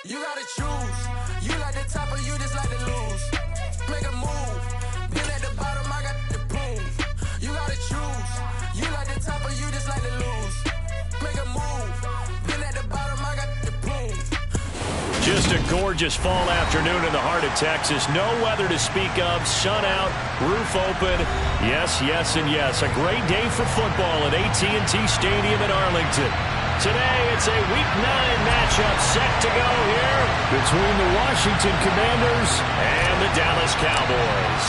You gotta choose. You like the top or you just like to lose. Make a move. Been at the bottom, I got the prove. You gotta choose. You like the top or you just like to lose. Make a move. Been at the bottom, I got the prove. Just a gorgeous fall afternoon in the heart of Texas. No weather to speak of. Sun out, roof open. Yes, yes, and yes. A great day for football at AT&T Stadium in Arlington. Today, it's a Week 9 matchup set to go here between the Washington Commanders and the Dallas Cowboys.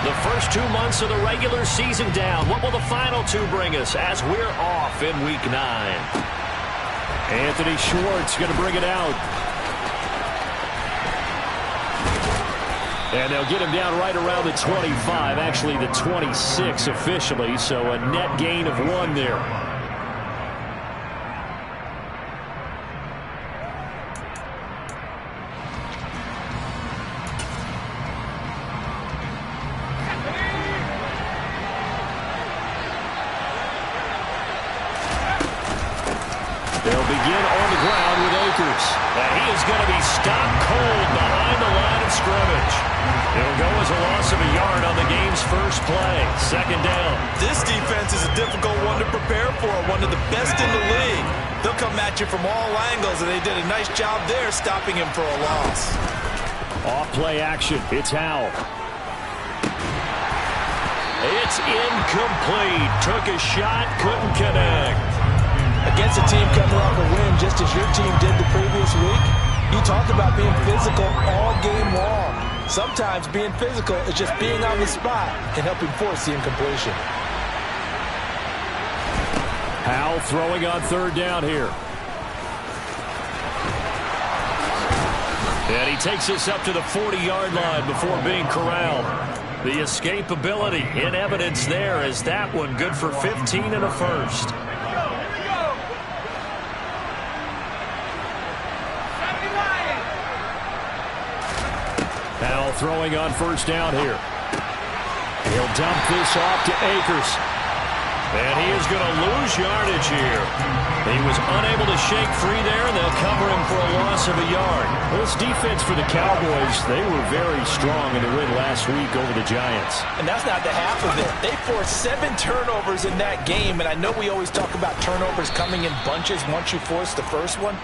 The first 2 months of the regular season down. What will the final two bring us as we're off in Week 9? Anthony Schwartz going to bring it out. And they'll get him down right around the 25, actually the 26 officially, so a net gain of 1 there. They'll begin on the ground with Akers. And he is going to be stopped cold behind the line of scrimmage. It'll go as a loss of a yard on the game's first play. Second down. This defense is a difficult one to prepare for, one of the best in the league. They'll come at you from all angles, and they did a nice job there stopping him for a loss. Off-play action. It's Howell. It's incomplete. Took a shot, couldn't connect. Against a team coming off a win just as your team did the previous week, you talked about being physical all game long. Sometimes being physical is just being on the spot and helping force the incompletion. Howell throwing on third down here. And he takes us up to the 40-yard line before being corralled. The escapability in evidence there as that one good for 15 and a first. Howell throwing on first down here. He'll dump this off to Akers. And he is going to lose yardage here. He was unable to shake free there, and they'll cover him for a loss of a yard. This defense for the Cowboys, they were very strong in the win last week over the Giants. And that's not the half of it. They forced 7 turnovers in that game, and I know we always talk about turnovers coming in bunches once you force the first one.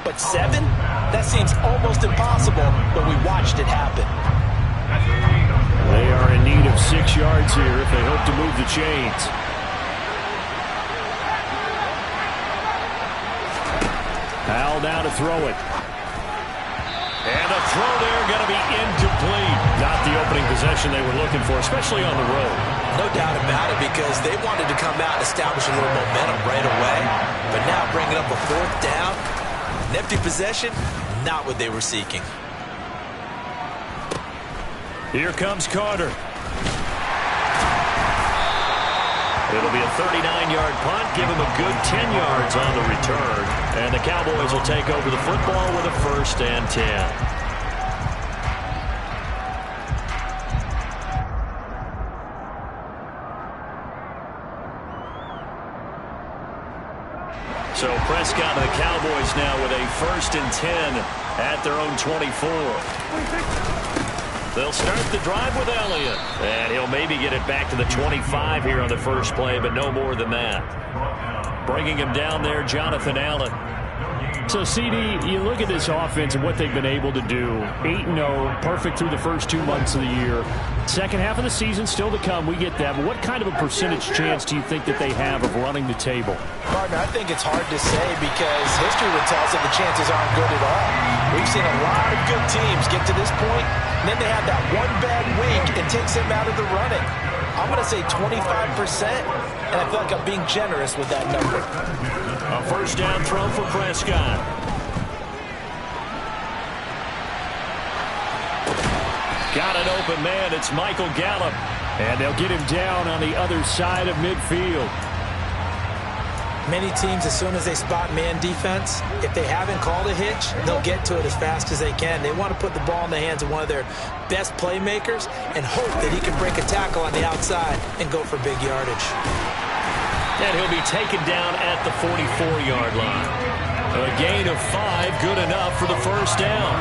But 7? That seems almost impossible, but we watched it happen. They are in need of 6 yards here if they hope to move the chains. Howell now to throw it. And a throw there going to be incomplete. Not the opening possession they were looking for, especially on the road. No doubt about it, because they wanted to come out and establish a little momentum right away. But now bringing up a fourth down, an empty possession, not what they were seeking. Here comes Carter. It'll be a 39-yard punt. Give him a good 10 yards on the return. And the Cowboys will take over the football with a 1st and 10. So Prescott and the Cowboys now with a 1st and 10 at their own 24. They'll start the drive with Elliott. And he'll maybe get it back to the 25 here on the first play, but no more than that. Bringing him down there, Jonathan Allen. So, CD, you look at this offense and what they've been able to do. 8-0, perfect through the first 2 months of the year. Second half of the season still to come. We get that. But what kind of a percentage chance do you think that they have of running the table? Partner, I think it's hard to say because history would tell us that the chances aren't good at all. We've seen a lot of good teams get to this point, and then they have that one bad week and takes them out of the running. I'm going to say 25%, and I feel like I'm being generous with that number. A 1st down throw for Prescott. Got an open man. It's Michael Gallup. And they'll get him down on the other side of midfield. Many teams, as soon as they spot man defense, if they haven't called a hitch, they'll get to it as fast as they can. They want to put the ball in the hands of one of their best playmakers and hope that he can break a tackle on the outside and go for big yardage. And he'll be taken down at the 44-yard line. A gain of 5, good enough for the first down.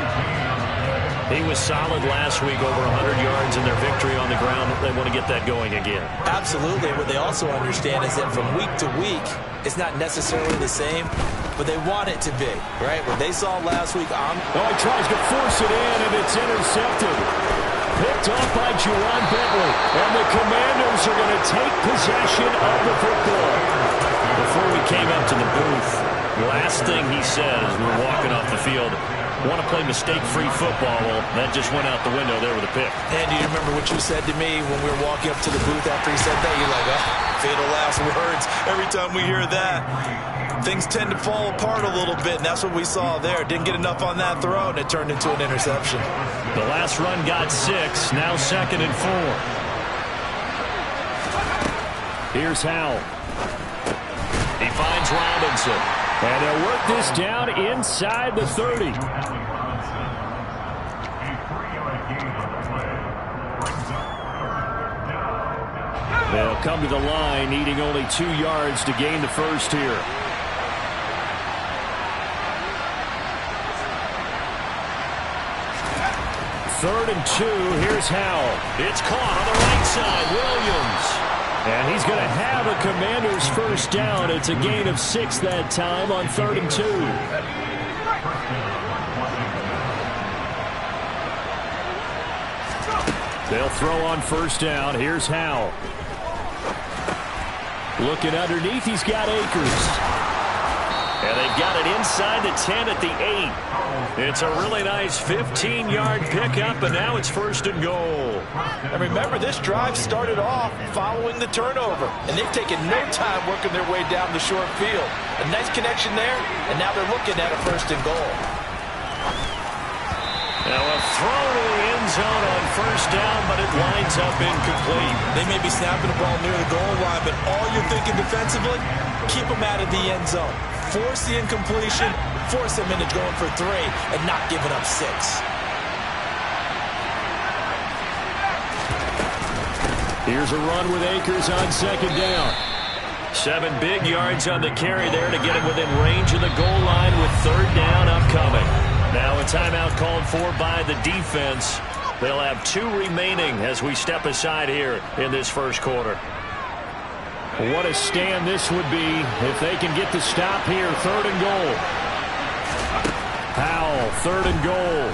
He was solid last week, over 100 yards in their victory on the ground. They want to get that going again. Absolutely. What they also understand is that from week to week, it's not necessarily the same, but they want it to be, right? What they saw last week, he tries to force it in, and it's intercepted. Picked off by Juwan Bentley, and the Commanders are going to take possession of the football. Before we came up to the booth, last thing he said as we were walking off the field, want to play mistake-free football. Well, that just went out the window there with a pick. And do you remember what you said to me when we were walking up to the booth after he said that? You're like, oh, fatal last words. Every time we hear that, things tend to fall apart a little bit, and that's what we saw there. Didn't get enough on that throw, and it turned into an interception. The last run got 6, now 2nd and 4. Here's Howell. He finds Robinson. And they'll work this down inside the 30. They'll come to the line, needing only 2 yards to gain the first here. Third and 2, here's Howell. It's caught on the right side, Williams. And he's going to have a Commander's first down. It's a gain of 6 that time on 3rd and 2. They'll throw on first down. Here's Howell. Looking underneath, he's got Akers. And they've got it inside the 10 at the 8. It's a really nice 15-yard pickup, and now it's 1st and goal. And remember, this drive started off following the turnover, and they've taken no time working their way down the short field. A nice connection there, and now they're looking at a 1st and goal. Now a throw to the end zone on first down, but it winds up incomplete. They may be snapping the ball near the goal line, but all you're thinking defensively, keep them out of the end zone. Force the incompletion, force them into going for 3, and not giving up 6. Here's a run with Akers on 2nd down. 7 big yards on the carry there to get him within range of the goal line with 3rd down upcoming. Now a timeout called for by the defense. They'll have 2 remaining as we step aside here in this first quarter. What a stand this would be if they can get the stop here. 3rd and goal. Howell, 3rd and goal.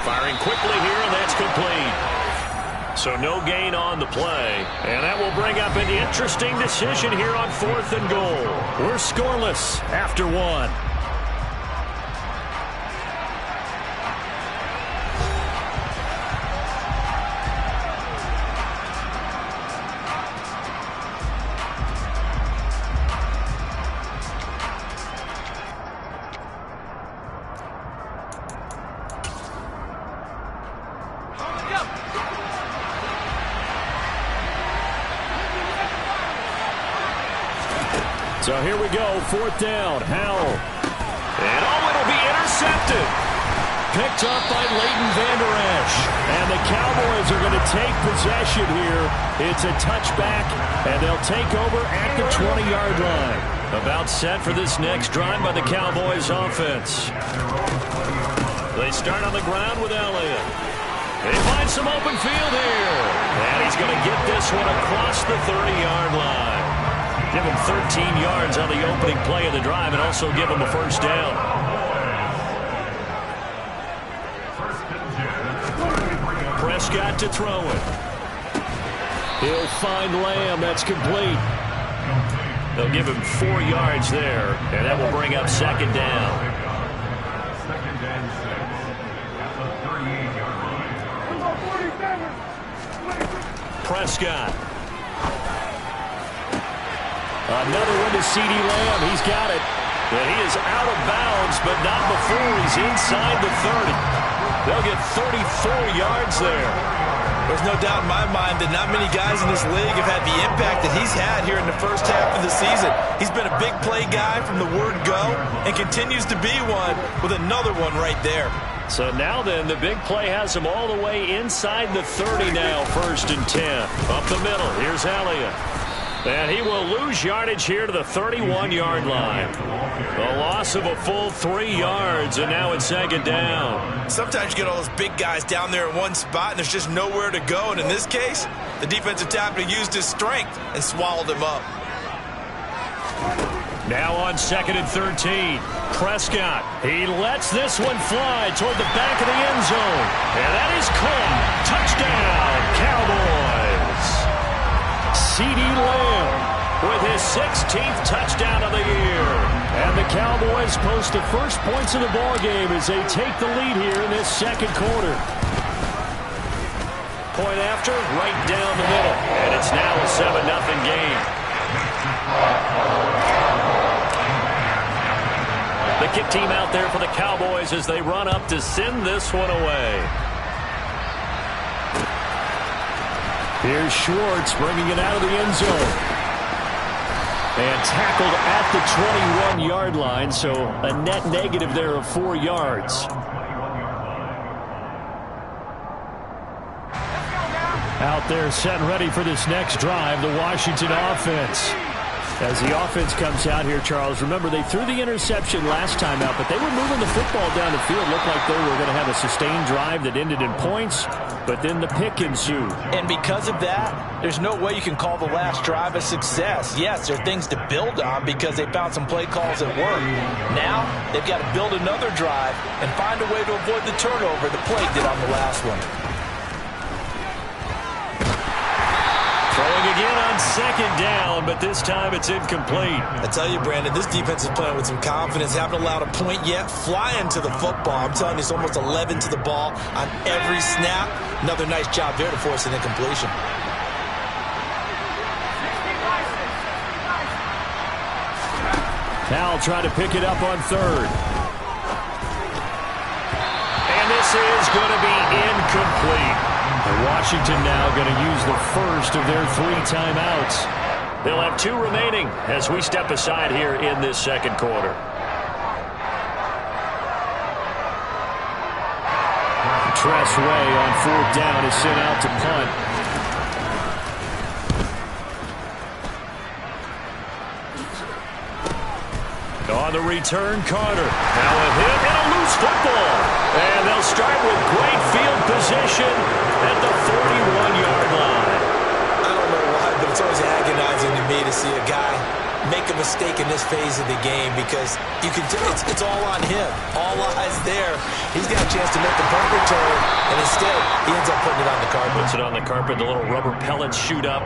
Firing quickly here, and that's complete. So no gain on the play. And that will bring up an interesting decision here on 4th and goal. We're scoreless after 1. So here we go, 4th down, Howell. And it'll be intercepted. Picked up by Leighton Vander Esch. And the Cowboys are going to take possession here. It's a touchback, and they'll take over at the 20-yard line. About set for this next drive by the Cowboys offense. They start on the ground with Elliott. They find some open field here. And he's going to get this one across the 30-yard line. Give him 13 yards on the opening play of the drive and also give him a first down. Prescott to throw it. He'll find Lamb. That's complete. They'll give him 4 yards there, and that will bring up 2nd down. Prescott. Another one to CeeDee Lamb. He's got it. And he is out of bounds, but not before he's inside the 30. They'll get 34 yards there. There's no doubt in my mind that not many guys in this league have had the impact that he's had here in the first half of the season. He's been a big play guy from the word go and continues to be one with another one right there. So now then, the big play has him all the way inside the 30 now, 1st and 10. Up the middle, here's Elliott. And he will lose yardage here to the 31-yard line. A loss of a full 3 yards, and now it's second down. Sometimes you get all those big guys down there in one spot, and there's just nowhere to go. And in this case, the defensive tackle used his strength and swallowed him up. Now on 2nd and 13. Prescott, he lets this one fly toward the back of the end zone. And that is caught. Touchdown, Cowboys. CeeDee Lamb with his 16th touchdown of the year. And the Cowboys post the first points of the ballgame as they take the lead here in this second quarter. Point after, right down the middle. And it's now a 7-0 game. The kick team out there for the Cowboys as they run up to send this one away. Here's Schwartz bringing it out of the end zone. And tackled at the 21-yard line, so a net negative there of 4 yards. Out there set and ready for this next drive, the Washington offense. As the offense comes out here, Charles, remember they threw the interception last time out, but they were moving the football down the field. Looked like they were going to have a sustained drive that ended in points, but then the pick ensued. And because of that, there's no way you can call the last drive a success. Yes, there are things to build on because they found some play calls at work. Now, they've got to build another drive and find a way to avoid the turnover the play did on the last one. Throwing again on second down, but this time it's incomplete. I tell you, Brandon, this defense is playing with some confidence. Haven't allowed a point yet. Flying to the football. I'm telling you, it's almost 11 to the ball on every snap. Another nice job there to force an incompletion. Powell trying to pick it up on third. And this is going to be incomplete. Washington now going to use the first of their 3 timeouts. They'll have 2 remaining as we step aside here in this second quarter. Tress Way on 4th down is sent out to punt. On the return, Carter. Now a hit and a loose football. And they'll start with great field position at the 41-yard line. I don't know why, but it's always agonizing to me to see a guy make a mistake in this phase of the game because you can it's all on him. All eyes there. He's got a chance to make the punt return, and instead he ends up putting it on the carpet. Puts it on the carpet. The little rubber pellets shoot up.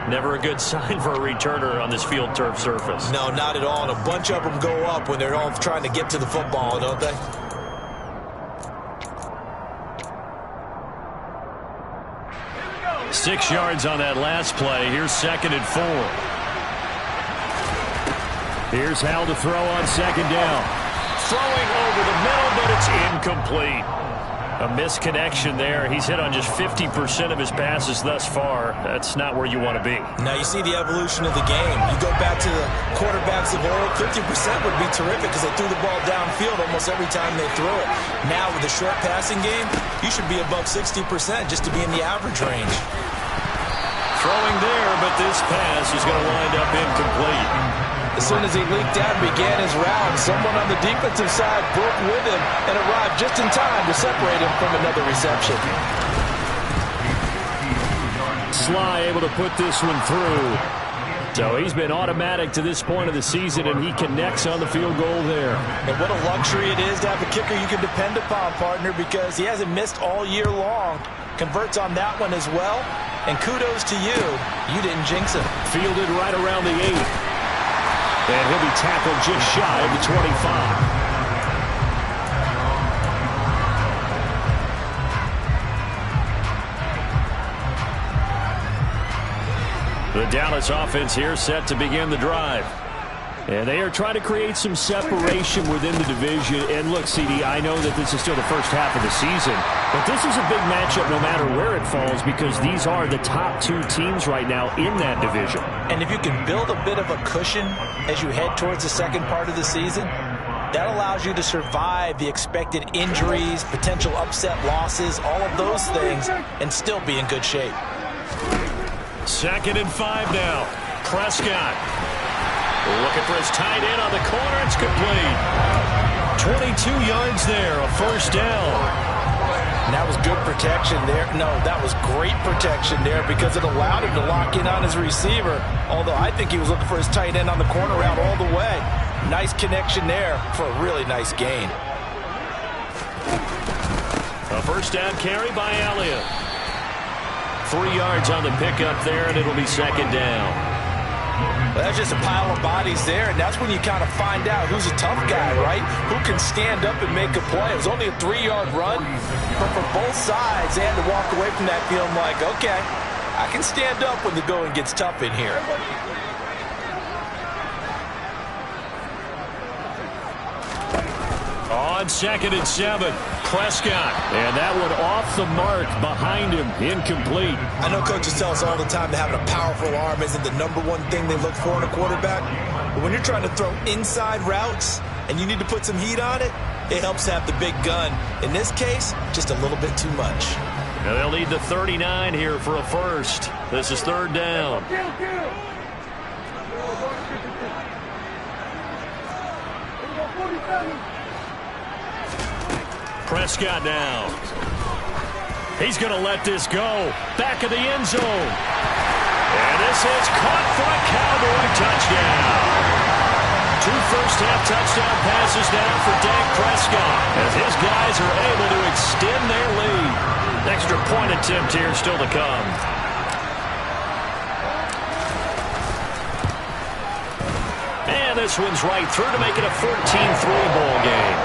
Never a good sign for a returner on this field turf surface. No, not at all. And a bunch of them go up when they're all trying to get to the football, don't they? Six yards on that last play. Here's 2nd and 4. Here's Howell to throw on second down. Throwing over the middle, but it's incomplete. A misconnection there. He's hit on just 50% of his passes thus far. That's not where you want to be. Now you see the evolution of the game. You go back to the quarterbacks of old, 50% would be terrific because they threw the ball downfield almost every time they threw it. Now with the short passing game, you should be above 60% just to be in the average range. Throwing there, but this pass is going to wind up incomplete. As soon as he leaked out and began his round, someone on the defensive side broke with him and arrived just in time to separate him from another reception. Sly able to put this one through. So he's been automatic to this point of the season, and he connects on the field goal there. And what a luxury it is to have a kicker you can depend upon, partner, because he hasn't missed all year long. Converts on that one as well. And kudos to you. You didn't jinx him. Fielded right around the 8. And he'll be tackled just shy of the 25. The Dallas offense here set to begin the drive. And they are trying to create some separation within the division. And look, CD, I know that this is still the first half of the season, but this is a big matchup no matter where it falls because these are the top 2 teams right now in that division. And if you can build a bit of a cushion as you head towards the second part of the season, that allows you to survive the expected injuries, potential upset losses, all of those things, and still be in good shape. 2nd and 5 now. Prescott. Looking for his tight end on the corner. It's complete. 22 yards there, a first down. And that was good protection there. No, that was great protection there because it allowed him to lock in on his receiver. Although I think he was looking for his tight end on the corner route all the way. Nice connection there for a really nice gain. A first down carry by Elliott. 3 yards on the pickup there, and it'll be second down. Well, that's just a pile of bodies there, and that's when you kind of find out who's a tough guy, right? Who can stand up and make a play. It was only a 3-yard run, but for both sides, they had to walk away from that feeling like, okay, I can stand up when the going gets tough in here. On 2nd and 7, Prescott. And that one off the mark behind him, incomplete. I know coaches tell us all the time that having a powerful arm isn't the #1 thing they look for in a quarterback. But when you're trying to throw inside routes and you need to put some heat on it, it helps have the big gun. In this case, just a little bit too much. Now they'll need the 39 here for a first. This is third down. Prescott now. He's going to let this go. Back of the end zone. And this is caught for a Cowboy touchdown. 2 first-half touchdown passes now for Dak Prescott as his guys are able to extend their lead. Extra point attempt here still to come. And this one's right through to make it a 14-3 ball game.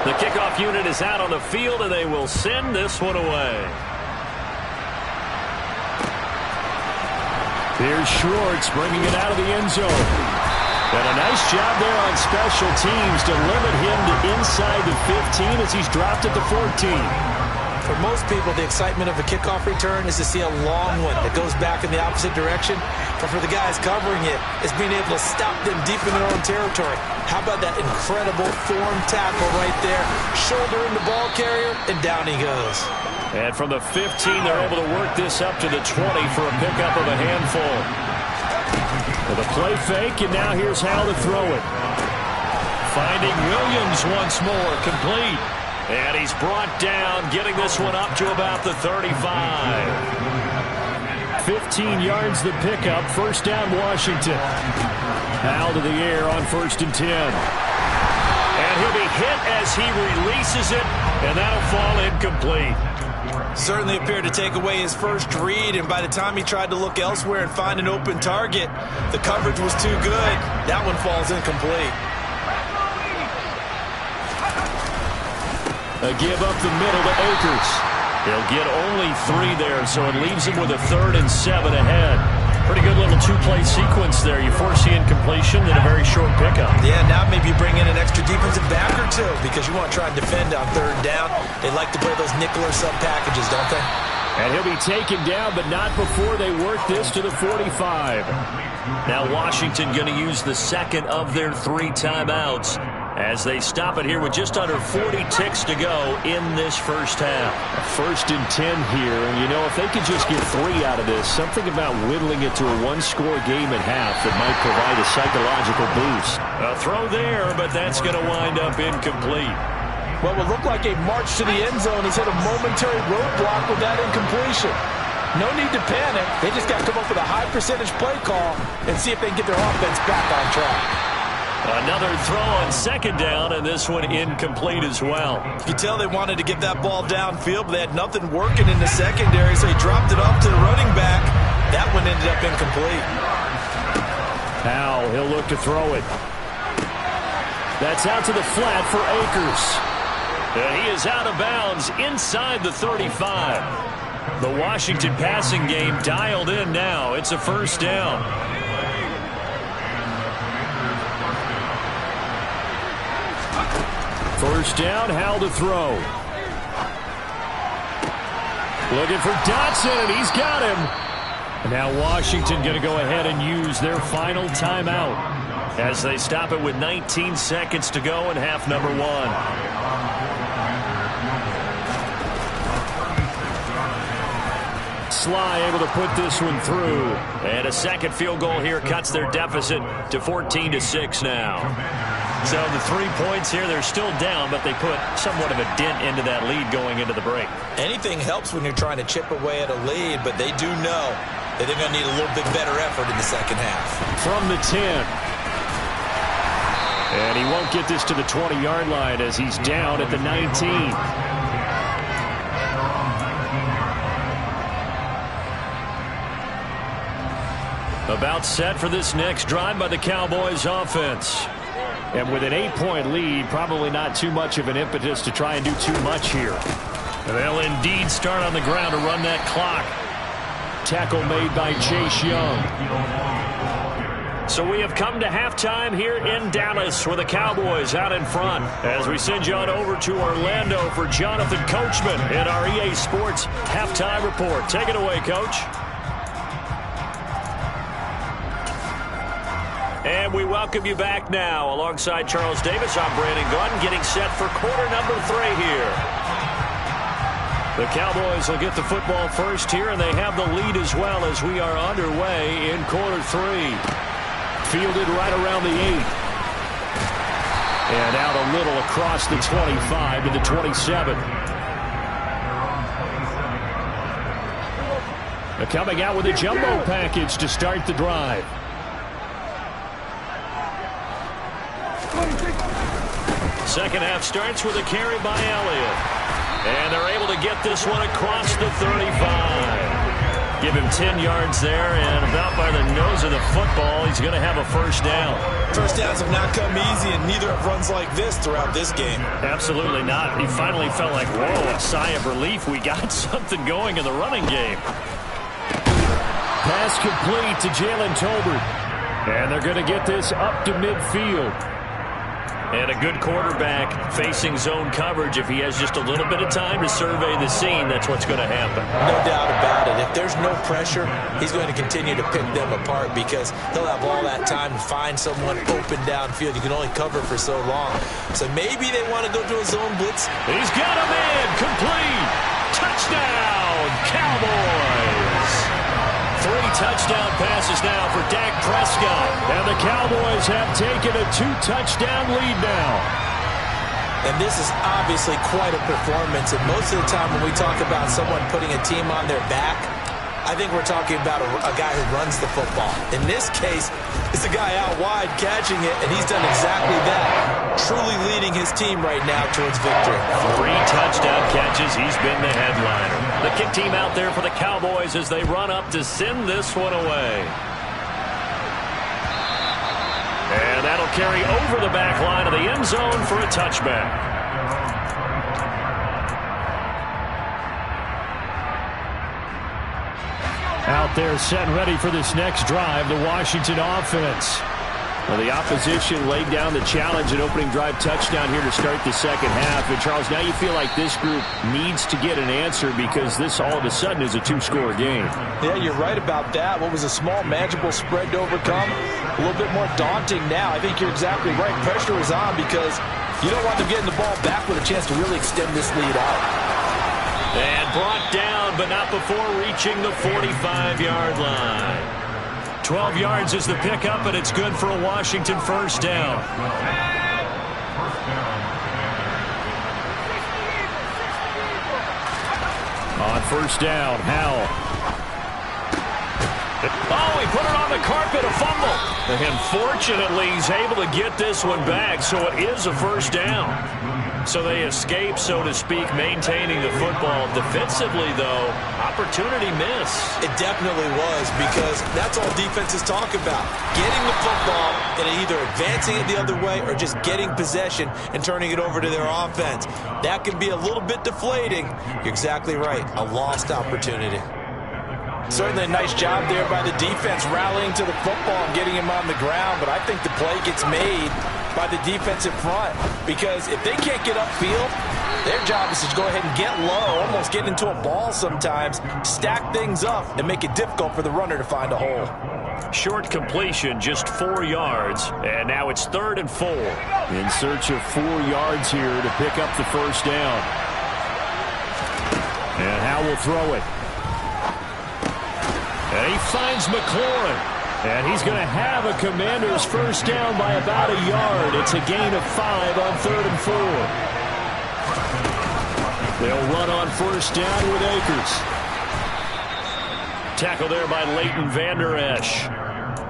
The kickoff unit is out on the field, and they will send this one away. Here's Schwartz bringing it out of the end zone. And a nice job there on special teams to limit him to inside the 15 as he's dropped at the 14. For most people, the excitement of a kickoff return is to see a long one that goes back in the opposite direction. But for the guys covering it, it's being able to stop them deep in their own territory. How about that incredible form tackle right there? Shoulder in the ball carrier, and down he goes. And from the 15, they're able to work this up to the 20 for a pickup of a handful. With a play fake, and now here's how to throw it. Finding Williams once more, complete. And he's brought down, getting this one up to about the 35. 15 yards the pickup, first down Washington. Howell to the air on 1st and 10. And he'll be hit as he releases it, and that'll fall incomplete. Certainly appeared to take away his first read, and by the time he tried to look elsewhere and find an open target, the coverage was too good. That one falls incomplete. A give up the middle to Akers. He'll get only 3 there, so it leaves him with a 3rd and 7 ahead. Pretty good little 2-play sequence there. You foresee incompletion and a very short pickup. Yeah, now maybe you bring in an extra defensive back or 2 because you want to try and defend on 3rd down. They like to play those nickel or sub packages, don't they? And he'll be taken down, but not before they work this to the 45. Now Washington going to use the second of their 3 timeouts as they stop it here with just under 40 ticks to go in this first half. 1st and 10 here, and you know, if they could just get 3 out of this, something about whittling it to a 1-score game at half that might provide a psychological boost. A throw there, but that's going to wind up incomplete. What would look like a march to the end zone has hit a momentary roadblock with that incompletion. No need to panic. They just got to come up with a high percentage play call and see if they can get their offense back on track. Another throw on 2nd down, and this one incomplete as well. You could tell they wanted to get that ball downfield, but they had nothing working in the secondary, so he dropped it off to the running back. That one ended up incomplete. Howell, he'll look to throw it. That's out to the flat for Akers. He is out of bounds inside the 35. The Washington passing game dialed in now. It's a first down. First down, Howell to throw. Looking for Dotson, and he's got him. And now Washington going to go ahead and use their final timeout as they stop it with 19 seconds to go in half number 1. Sly able to put this one through. And a second field goal here cuts their deficit to 14-6 now. So the 3 points here, they're still down, but they put somewhat of a dent into that lead going into the break. Anything helps when you're trying to chip away at a lead, but they do know that they're going to need a little bit better effort in the second half. From the 10. And he won't get this to the 20-yard line as he's down at the 19. About set for this next drive by the Cowboys offense. And with an 8-point lead, probably not too much of an impetus to try and do too much here. They'll indeed start on the ground to run that clock. Tackle made by Chase Young. So we have come to halftime here in Dallas with the Cowboys out in front. As we send you on over to Orlando for Jonathan Coachman in our EA Sports Halftime Report. Take it away, Coach. And we welcome you back now. Alongside Charles Davis, I'm Brandon Gunn, getting set for quarter number 3 here. The Cowboys will get the football first here, and they have the lead as well as we are underway in quarter 3. Fielded right around the 8. And out a little across the 25 to the 27. They're coming out with a jumbo package to start the drive. Second half starts with a carry by Elliott. And they're able to get this one across the 35. Give him 10 yards there, and about by the nose of the football, he's going to have a first down. First downs have not come easy, and neither have runs like this throughout this game. Absolutely not. He finally felt like, whoa, a sigh of relief. We got something going in the running game. Pass complete to Jalen Tolbert. And they're going to get this up to midfield. And a good quarterback facing zone coverage. If he has just a little bit of time to survey the scene, that's what's going to happen. No doubt about it. If there's no pressure, he's going to continue to pick them apart because he'll have all that time to find someone open downfield. You can only cover for so long. So maybe they want to go to a zone blitz. He's got a man. Complete. Touchdown, Cowboys. 3 touchdown passes now for Dak Prescott. And the Cowboys have taken a 2-touchdown lead now. And this is obviously quite a performance. And most of the time when we talk about someone putting a team on their back, I think we're talking about a guy who runs the football. In this case, it's a guy out wide catching it, and he's done exactly that. Truly leading his team right now towards victory. 3 touchdown catches. He's been the headliner. The kick team out there for the Cowboys as they run up to send this one away. And that'll carry over the back line of the end zone for a touchback. Out there set and ready for this next drive, the Washington offense. Well, the opposition laid down the challenge and opening drive touchdown here to start the second half. And, Charles, now you feel like this group needs to get an answer because this all of a sudden is a 2-score game. Yeah, you're right about that. What was a small, manageable spread to overcome, a little bit more daunting now. I think you're exactly right. Pressure is on because you don't want them getting the ball back with a chance to really extend this lead out. And brought down, but not before reaching the 45-yard line. 12 yards is the pickup, and it's good for a Washington first down. On first down, Howell. Oh, he put it on the carpet, a fumble. And fortunately, he's able to get this one back, so it is a first down. So they escape, so to speak, maintaining the football. Defensively, though, opportunity miss. It definitely was because that's all defenses talk about. Getting the football and either advancing it the other way or just getting possession and turning it over to their offense. That can be a little bit deflating. You're exactly right. A lost opportunity. Certainly a nice job there by the defense rallying to the football and getting him on the ground, but I think the play gets made by the defensive front because if they can't get upfield, their job is to go ahead and get low, almost get into a ball sometimes, stack things up, and make it difficult for the runner to find a hole. Short completion, just 4 yards, and now it's 3rd and 4. In search of 4 yards here to pick up the first down. And Howell will throw it. And he finds McLaurin. And he's going to have a Commanders first down by about a yard. It's a gain of 5 on 3rd and 4. They'll run on first down with Akers. Tackle there by Leighton Vander Esch.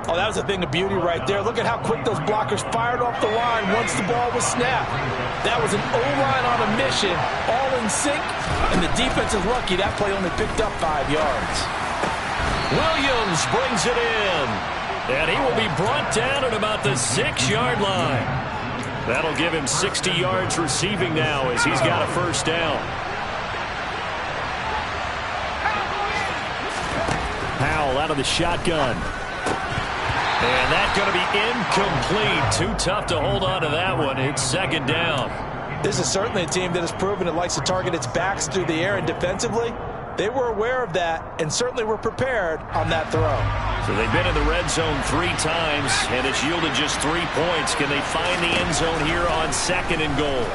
Oh, that was a thing of beauty right there. Look at how quick those blockers fired off the line once the ball was snapped. That was an O-line on a mission, all in sync, and the defense is lucky that play only picked up 5 yards. Williams brings it in, and he will be brought down at about the 6-yard line. That'll give him 60 yards receiving now as he's got a first down. Powell out of the shotgun. And that's going to be incomplete. Too tough to hold on to that one. It's 2nd down. This is certainly a team that has proven it likes to target its backs through the air, and defensively, they were aware of that and certainly were prepared on that throw. So they've been in the red zone 3 times, and it's yielded just 3 points. Can they find the end zone here on 2nd and goal?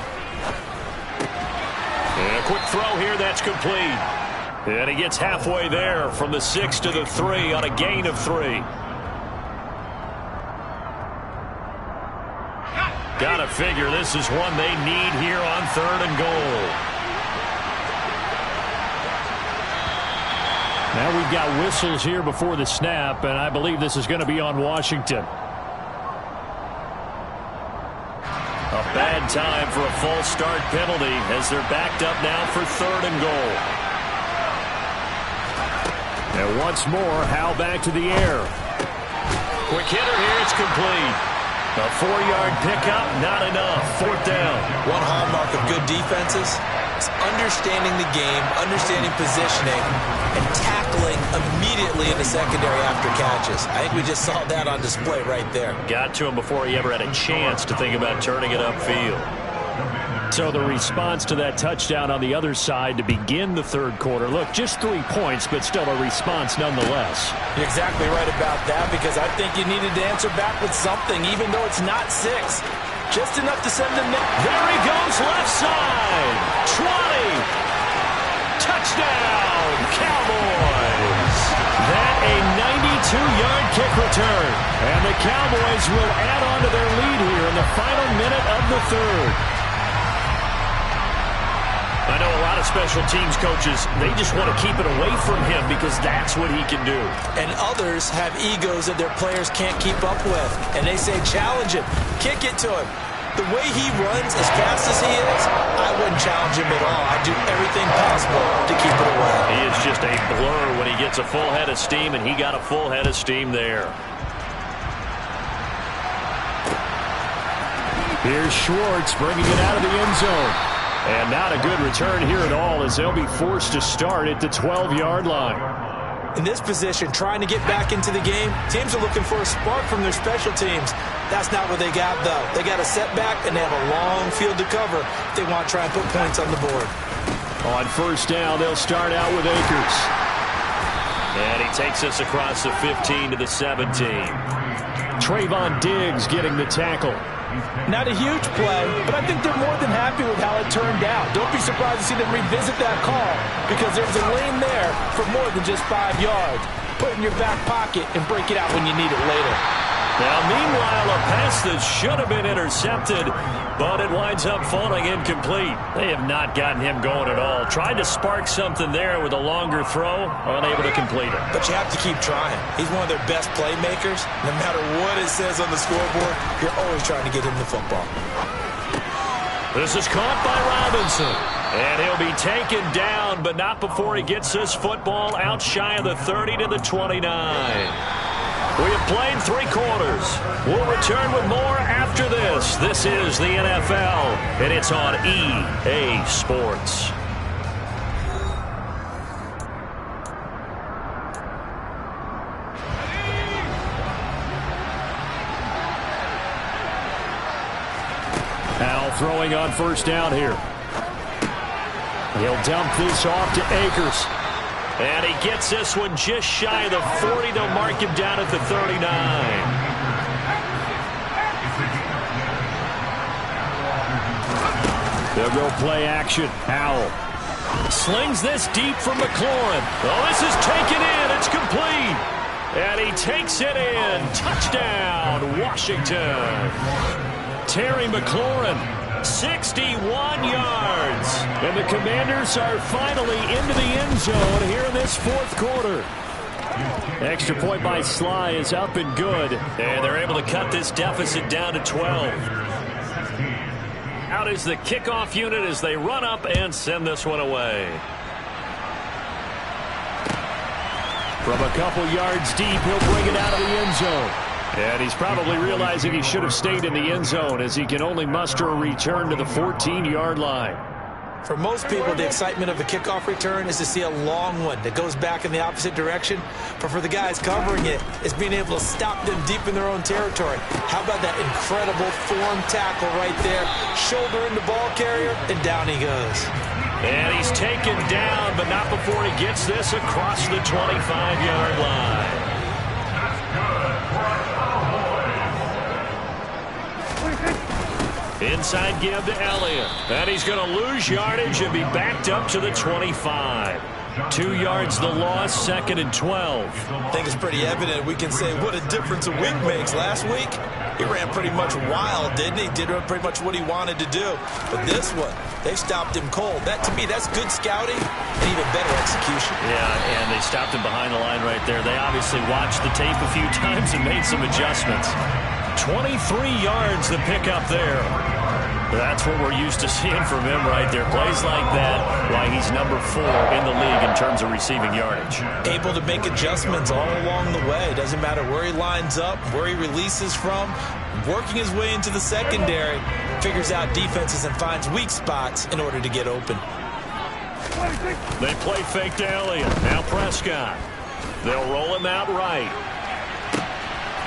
And a quick throw here, that's complete. And he gets halfway there from the 6 to the 3 on a gain of 3. Gotta figure this is one they need here on 3rd and goal. Now we've got whistles here before the snap, and I believe this is going to be on Washington. A bad time for a false start penalty as they're backed up now for 3rd and goal. And once more, Howell back to the air. Quick hitter here, it's complete. A 4-yard pickup, not enough. 4th down. One hallmark of good defenses is understanding the game, understanding positioning, and tackling immediately in the secondary after catches. I think we just saw that on display right there. Got to him before he ever had a chance to think about turning it upfield. So the response to that touchdown on the other side to begin the 3rd quarter. Look, just 3 points, but still a response nonetheless. You're exactly right about that, because I think you needed to answer back with something, even though it's not 6. Just enough to send them in. There he goes, left side. 20. Touchdown, Cowboys. That a 92-yard kick return. And the Cowboys will add on to their lead here in the final minute of the 3rd. I know a lot of special teams coaches, they just want to keep it away from him because that's what he can do. And others have egos that their players can't keep up with. And they say, challenge him, kick it to him. The way he runs as fast as he is, I wouldn't challenge him at all. I'd do everything possible to keep it away. He is just a blur when he gets a full head of steam, and he got a full head of steam there. Here's Schwartz bringing it out of the end zone. And not a good return here at all as they'll be forced to start at the 12-yard line. In this position, trying to get back into the game, teams are looking for a spark from their special teams. That's not what they got, though. They got a setback, and they have a long field to cover if they want to try and put points on the board. On first down, they'll start out with Akers. And he takes us across the 15 to the 17. Trayvon Diggs getting the tackle. Not a huge play, but I think they're more than happy with how it turned out. Don't be surprised to see them revisit that call, because there's a lane there for more than just 5 yards. Put it in your back pocket and break it out when you need it later. Now, meanwhile, a pass that should have been intercepted, but it winds up falling incomplete. They have not gotten him going at all. Tried to spark something there with a longer throw, unable to complete it. But you have to keep trying. He's one of their best playmakers. No matter what it says on the scoreboard, you're always trying to get him the football. This is caught by Robinson. And he'll be taken down, but not before he gets this football out shy of the 30 to the 29. We have played 3 quarters. We'll return with more after this. This is the NFL, and it's on EA Sports. Al throwing on first down here. He'll dump this off to Akers. And he gets this one just shy of the 40. They'll mark him down at the 39. They'll go play action. Howell. Slings this deep from McLaurin. Oh, this is taken in. It's complete. And he takes it in. Touchdown, Washington. Terry McLaurin, 61 yards. And the Commanders are finally into the end zone here in this fourth quarter. Extra point by Sly is up and good. And they're able to cut this deficit down to 12. Out is the kickoff unit as they run up and send this one away. From a couple yards deep, he'll bring it out of the end zone. And he's probably realizing he should have stayed in the end zone as he can only muster a return to the 14-yard line. For most people, the excitement of a kickoff return is to see a long one that goes back in the opposite direction. But for the guys covering it, it's being able to stop them deep in their own territory. How about that incredible form tackle right there? Shoulder in the ball carrier, and down he goes. And he's taken down, but not before he gets this across the 25-yard line. Inside give to Elliott. And he's going to lose yardage and be backed up to the 25. 2 yards the loss, 2nd and 12. I think it's pretty evident. We can say what a difference a week makes. Last week, he ran pretty much wild, didn't he? Did pretty much what he wanted to do. But this one, they stopped him cold. That, to me, that's good scouting and even better execution. Yeah, and they stopped him behind the line right there. They obviously watched the tape a few times and made some adjustments. 23 yards the pickup there. That's what we're used to seeing from him right there. Plays like that, why he's number 4 in the league in terms of receiving yardage. Able to make adjustments all along the way. Doesn't matter where he lines up, where he releases from. Working his way into the secondary, figures out defenses and finds weak spots in order to get open. They play fake to Elliott. Now Prescott. They'll roll him out right.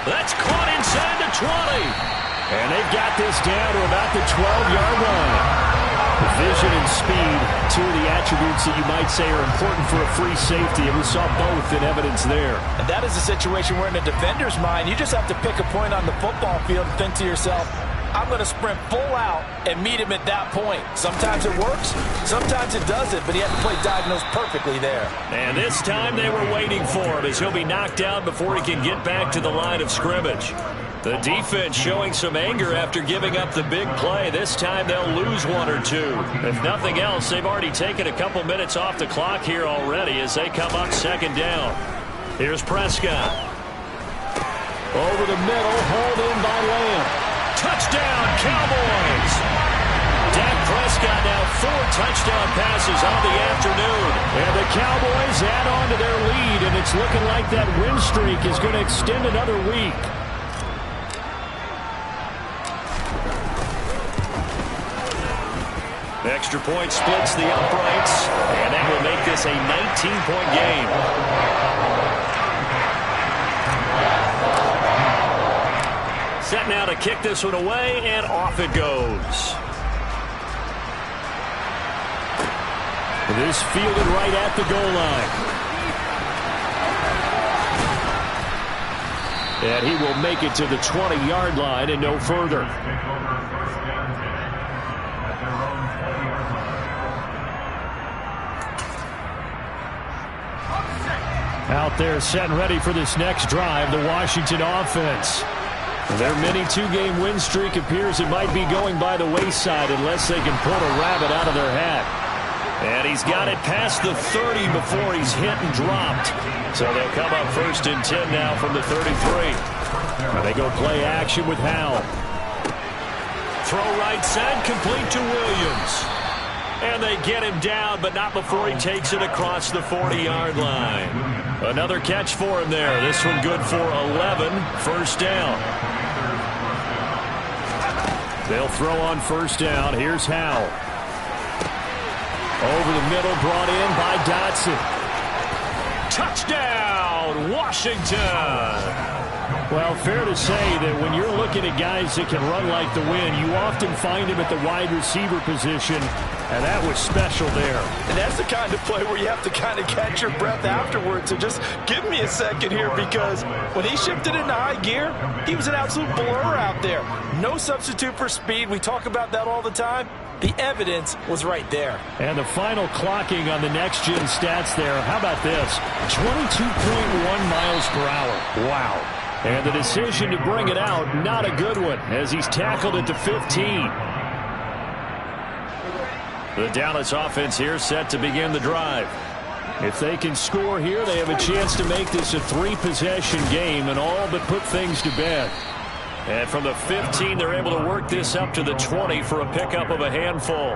That's caught inside the 20. And they've got this down to about the 12-yard line. Vision and speed, 2 of the attributes that you might say are important for a free safety, and we saw both in evidence there. And that is a situation where in a defender's mind, you just have to pick a point on the football field and think to yourself, I'm going to sprint full out and meet him at that point. Sometimes it works, sometimes it doesn't, but he had to play diagnose perfectly there. And this time they were waiting for him as he'll be knocked out before he can get back to the line of scrimmage. The defense showing some anger after giving up the big play. This time they'll lose 1 or 2. If nothing else, they've already taken a couple minutes off the clock here already as they come up 2nd down. Here's Prescott. Over the middle, hauled in by Lamb. Touchdown, Cowboys! Dak Prescott now 4 touchdown passes on the afternoon. And the Cowboys add on to their lead, and it's looking like that win streak is going to extend another week. Extra point splits the uprights, and that will make this a 19-point game. Set now to kick this one away, and off it goes. This fielded right at the goal line. And he will make it to the 20-yard line and no further. Out there set and ready for this next drive, the Washington offense. Their mini 2-game win streak appears it might be going by the wayside unless they can pull a rabbit out of their hat. And he's got it past the 30 before he's hit and dropped. So they'll come up 1st and 10 now from the 33. And they go play action with Howell. Throw right side, complete to Williams. And they get him down, but not before he takes it across the 40-yard line. Another catch for him there. This one good for 11. 1st down. They'll throw on 1st down. Here's Howell. Over the middle, brought in by Dotson. Touchdown, Washington! Well, fair to say that when you're looking at guys that can run like the wind, you often find him at the wide receiver position. And that was special there. And that's the kind of play where you have to kind of catch your breath afterwards. So just give me a second here, because when he shifted into high gear, he was an absolute blur out there. No substitute for speed. We talk about that all the time. The evidence was right there. And the final clocking on the next-gen stats there. How about this? 22.1 miles per hour. Wow. And the decision to bring it out, not a good one, as he's tackled at the 15. The Dallas offense here set to begin the drive. If they can score here, they have a chance to make this a 3-possession game and all but put things to bed. And from the 15, they're able to work this up to the 20 for a pickup of a handful.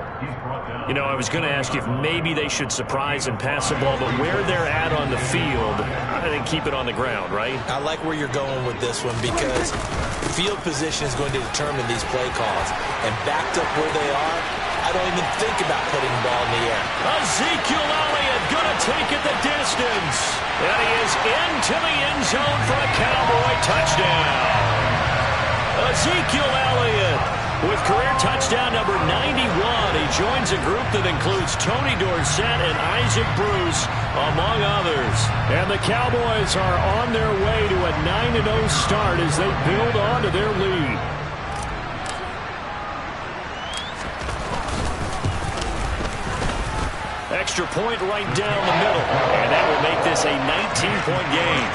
You know, I was going to ask you if maybe they should surprise and pass the ball, but where they're at on the field, I think keep it on the ground, right? I like where you're going with this one, because field position is going to determine these play calls. And backed up where they are, I don't even think about putting the ball in the air. Ezekiel Elliott going to take it the distance. And he is into the end zone for a Cowboy touchdown. Ezekiel Elliott with career touchdown number 91. He joins a group that includes Tony Dorsett and Isaac Bruce, among others. And the Cowboys are on their way to a 9-0 start as they build on to their lead. Extra point right down the middle, and that will make this a 19-point game.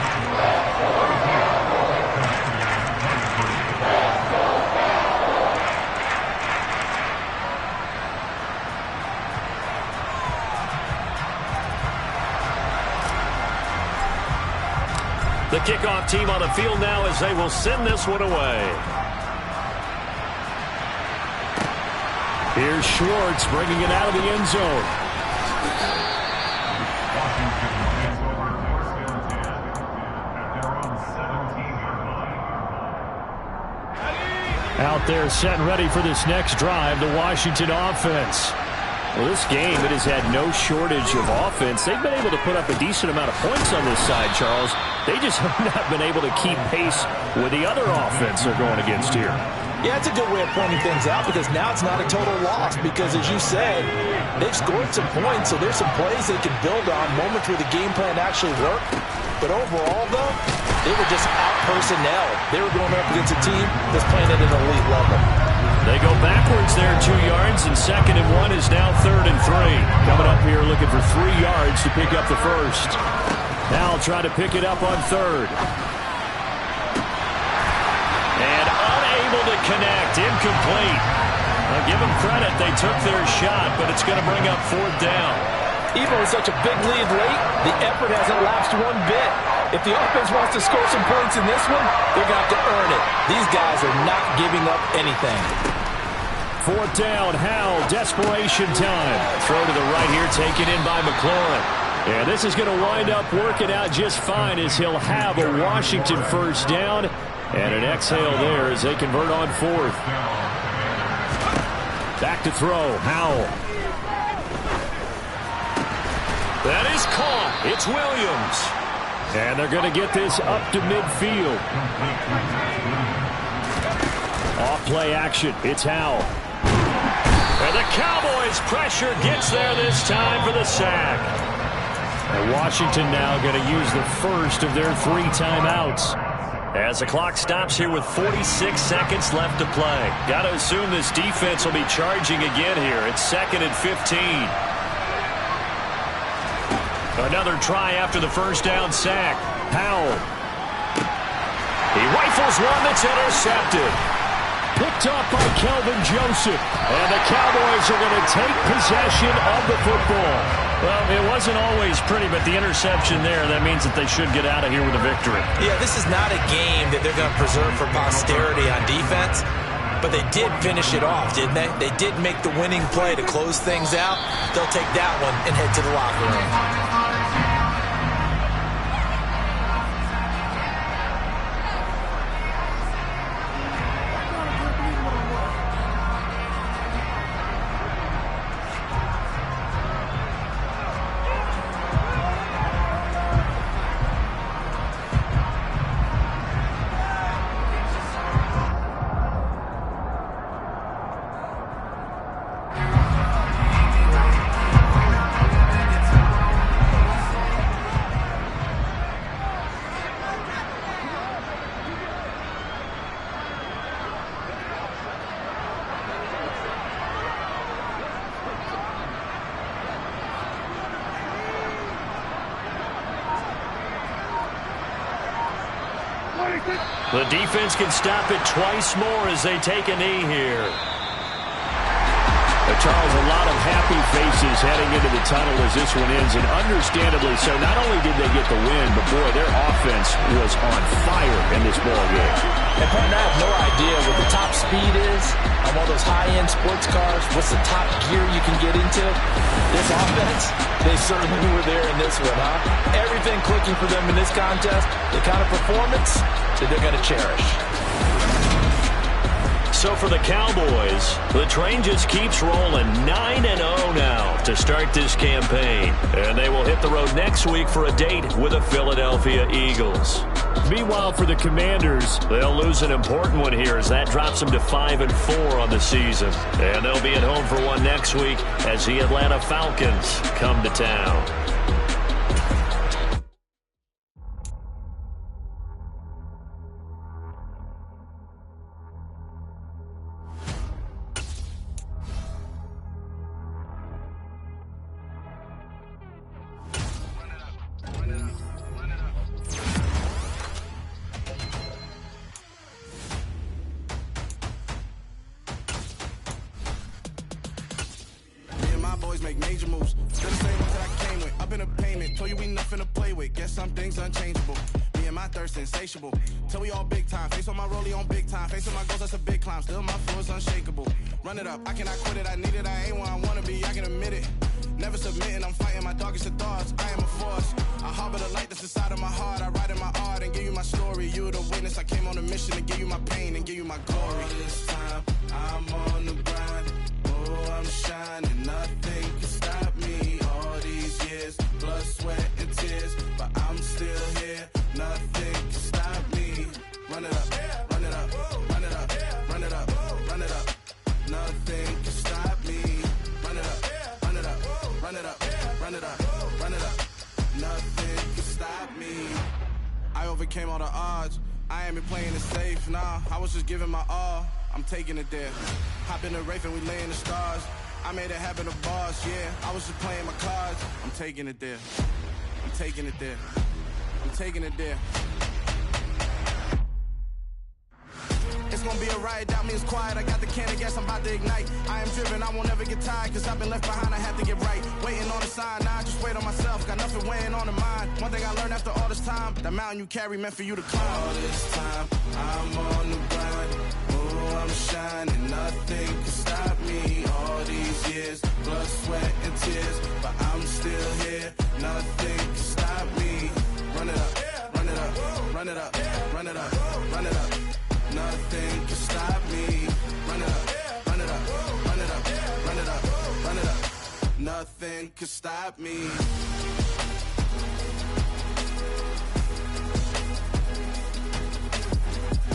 The kickoff team on the field now as they will send this one away. Here's Schwartz bringing it out of the end zone. Out there set and ready for this next drive, the Washington offense. Well, this game, it has had no shortage of offense. They've been able to put up a decent amount of points on this side, Charles. They just have not been able to keep pace with the other offense they're going against here. Yeah, it's a good way of pointing things out, because now it's not a total loss, because as you said, they've scored some points, so there's some plays they can build on, moments where the game plan actually worked. But overall, though, they were just out-personnel. They were going up against a team that's playing at an elite level. They go backwards there 2 yards, and 2nd and 1 is now 3rd and 3. Coming up here looking for 3 yards to pick up the first. Now try to pick it up on 3rd. And unable to connect, incomplete. Now give them credit, they took their shot, but it's going to bring up 4th down. Even with such a big lead late, the effort hasn't lapsed one bit. If the offense wants to score some points in this one, they're going to have to earn it. These guys are not giving up anything. 4th down, Howell, desperation time. Throw to the right here, taken in by McLaurin. And this is going to wind up working out just fine, as he'll have a Washington 1st down. And an exhale there as they convert on 4th. Back to throw, Howell. That is caught. It's Williams. And they're going to get this up to midfield. Off-play action. It's Howell. And the Cowboys' pressure gets there this time for the sack. And Washington now going to use the first of their 3 timeouts. As the clock stops here with 46 seconds left to play. Got to assume this defense will be charging again here. It's 2nd and 15. Another try after the 1st down sack. Howell. He rifles one that's intercepted. Picked up by Kelvin Joseph. And the Cowboys are going to take possession of the football. Well, it wasn't always pretty, but the interception there, that means that they should get out of here with a victory. Yeah, this is not a game that they're going to preserve for posterity on defense, but they did finish it off, didn't they? They did make the winning play to close things out. They'll take that one and head to the locker room. The defense can stop it twice more as they take a knee here. Charles, a lot of happy faces heading into the tunnel as this one ends, and understandably so. Not only did they get the win, but, boy, their offense was on fire in this ballgame. And, partner, I have no idea what the top speed is on one of those high-end sports cars. What's the top gear you can get into? This offense, they certainly were there in this one, huh? Everything clicking for them in this contest, the kind of performance that they're going to cherish. So for the Cowboys, the train just keeps rolling 9-0 now to start this campaign. And they will hit the road next week for a date with the Philadelphia Eagles. Meanwhile, for the Commanders, they'll lose an important one here as that drops them to 5-4 on the season. And they'll be at home for one next week as the Atlanta Falcons come to town. Make major moves. Still the same ones that I came with. Up in a payment. Told you we nothing to play with. Guess some things unchangeable. Me and my thirst insatiable. Till we all big time. Face on my rollie on big time. Face on my goals, that's a big climb. Still my flow is unshakable. Run it up. I cannot quit it. I need it. I ain't where I wanna be. I can admit it. Never submitting. I'm fighting my darkest of thoughts. I am a force. I harbor the light that's inside of my heart. I write in my art and give you my story. You the witness. I came on a mission to give you my pain and give you my glory. All this time, I'm on the grind. Oh, I'm shining. Nothing can stop me. All these years, blood, sweat, and tears, but I'm still here. Nothing can stop me. Run it up, run it up, run it up, run it up, run it up. Nothing can stop me. Run it up, run it up, run it up, run it up, run it up. Nothing can stop me. I overcame all the odds. I ain't been playing it safe, nah. I was just giving my all. I'm taking it there. Hop in the Wraith and we lay in the stars. I made it happen to boss, yeah. I was just playing my cards. I'm taking it there. I'm taking it there. I'm taking it there. It's gonna be a riot, doubt me it's quiet. I got the can of gas, I'm about to ignite. I am driven, I won't ever get tired, cause I've been left behind, I have to get right. Waiting on the sign, now I just wait on myself. Got nothing weighing on the mind. One thing I learned after all this time, the mountain you carry meant for you to climb. All this time, I'm on the grind. Oh, I'm shining, nothing can stop me. All these years, blood, sweat, and tears, but I'm still here. Nothing can stop me. Run it up, run it up, run it up, run it up, run it up. Nothing can stop me. Run it up, run it up, run it up, run it up, run it up. Nothing can stop me.